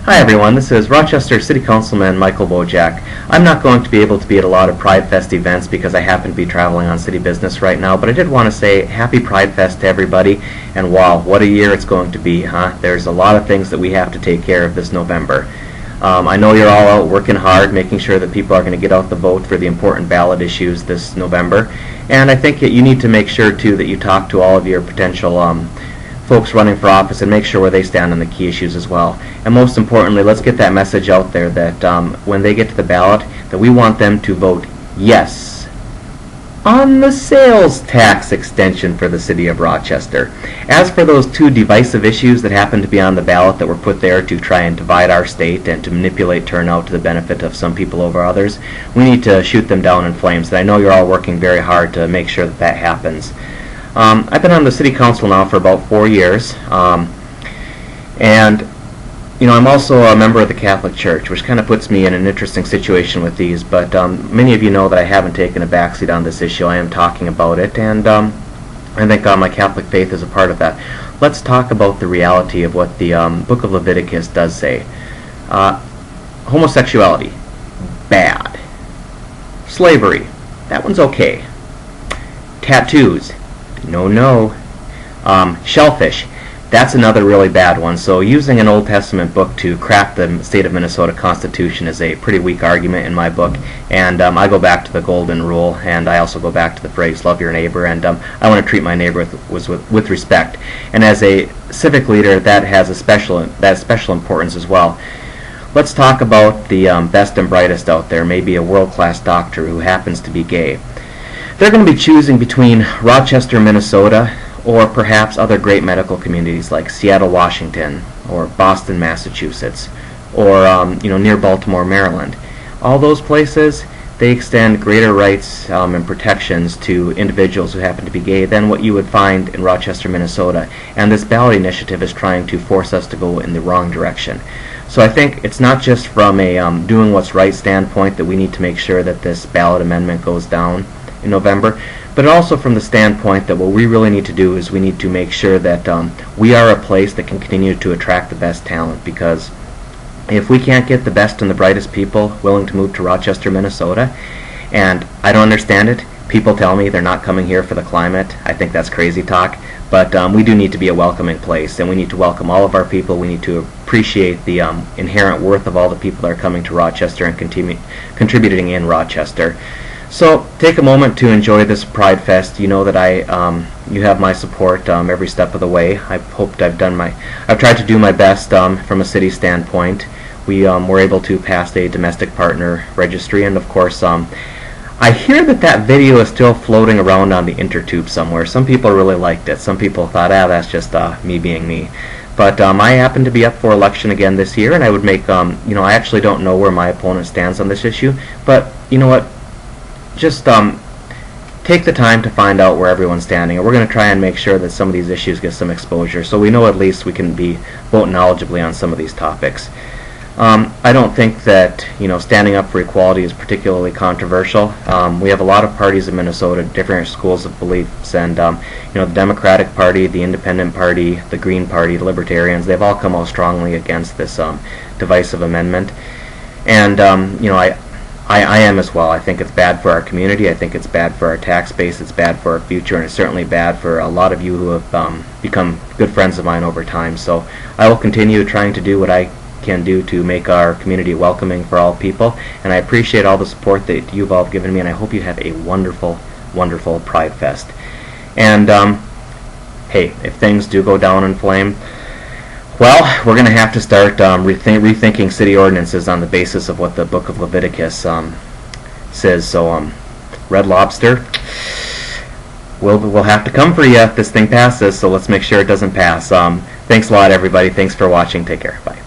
Hi everyone, this is Rochester City Councilman Michael Wojcik. I'm not going to be able to be at a lot of Pridefest events because I happen to be traveling on city business right now, but I did want to say happy Pridefest to everybody, and wow, what a year it's going to be, huh? There's a lot of things that we have to take care of this November. I know you're all out working hard, making sure that people are going to get out the vote for the important ballot issues this November, and I think that you need to make sure too that you talk to all of your potential folks running for office and make sure where they stand on the key issues as well. And most importantly, let's get that message out there that when they get to the ballot, that we want them to vote yes on the sales tax extension for the city of Rochester. As for those two divisive issues that happen to be on the ballot that were put there to try and divide our state and to manipulate turnout to the benefit of some people over others, we need to shoot them down in flames. And I know you're all working very hard to make sure that that happens. I've been on the city council now for about 4 years, and you know, I'm also a member of the Catholic Church, which kind of puts me in an interesting situation with these, but many of you know that I haven't taken a backseat on this issue. I am talking about it, and I think my Catholic faith is a part of that. Let's talk about the reality of what the book of Leviticus does say. Homosexuality, bad. Slavery, that one's okay. Tattoos, no. Shellfish, that's another really bad one. So using an Old Testament book to craft the state of Minnesota Constitution is a pretty weak argument in my book, and I go back to the golden rule, and I also go back to the phrase love your neighbor, and I want to treat my neighbor with respect. And as a civic leader, that has special importance as well. Let's talk about the best and brightest out there, maybe a world-class doctor who happens to be gay. They're going to be choosing between Rochester, Minnesota, or perhaps other great medical communities like Seattle, Washington, or Boston, Massachusetts, or near Baltimore, Maryland. All those places, they extend greater rights and protections to individuals who happen to be gay than what you would find in Rochester, Minnesota. And this ballot initiative is trying to force us to go in the wrong direction. So I think it's not just from a doing what's right standpoint that we need to make sure that this ballot amendment goes down in November, but also from the standpoint that what we really need to do is we need to make sure that we are a place that can continue to attract the best talent, because if we can't get the best and the brightest people willing to move to Rochester, Minnesota, and I don't understand it, people tell me they're not coming here for the climate. I think that's crazy talk, but we do need to be a welcoming place, and we need to welcome all of our people. We need to appreciate the inherent worth of all the people that are coming to Rochester and contributing in Rochester. So take a moment to enjoy this Pridefest. You know that you have my support every step of the way. I've tried to do my best from a city standpoint. We were able to pass a domestic partner registry, and of course, I hear that video is still floating around on the intertube somewhere. Some people really liked it. Some people thought, that's just me being me. But I happen to be up for election again this year, and I would make, I actually don't know where my opponent stands on this issue, but you know what? Just take the time to find out where everyone's standing, and we're going to try and make sure that some of these issues get some exposure, so we know at least we can be vote knowledgeably on some of these topics. I don't think that standing up for equality is particularly controversial. We have a lot of parties in Minnesota, different schools of beliefs, and the Democratic Party, the Independent Party, the Green Party, the Libertarians, they've all come out strongly against this divisive amendment, and I am as well. I think it's bad for our community. I think it's bad for our tax base. It's bad for our future, and it's certainly bad for a lot of you who have become good friends of mine over time. So I will continue trying to do what I can do to make our community welcoming for all people, and I appreciate all the support that you've all given me, and I hope you have a wonderful, wonderful Pridefest. And hey, if things do go down in flame, well, we're going to have to start rethinking city ordinances on the basis of what the book of Leviticus says. So, Red Lobster, we'll have to come for you if this thing passes, so let's make sure it doesn't pass. Thanks a lot, everybody. Thanks for watching. Take care. Bye.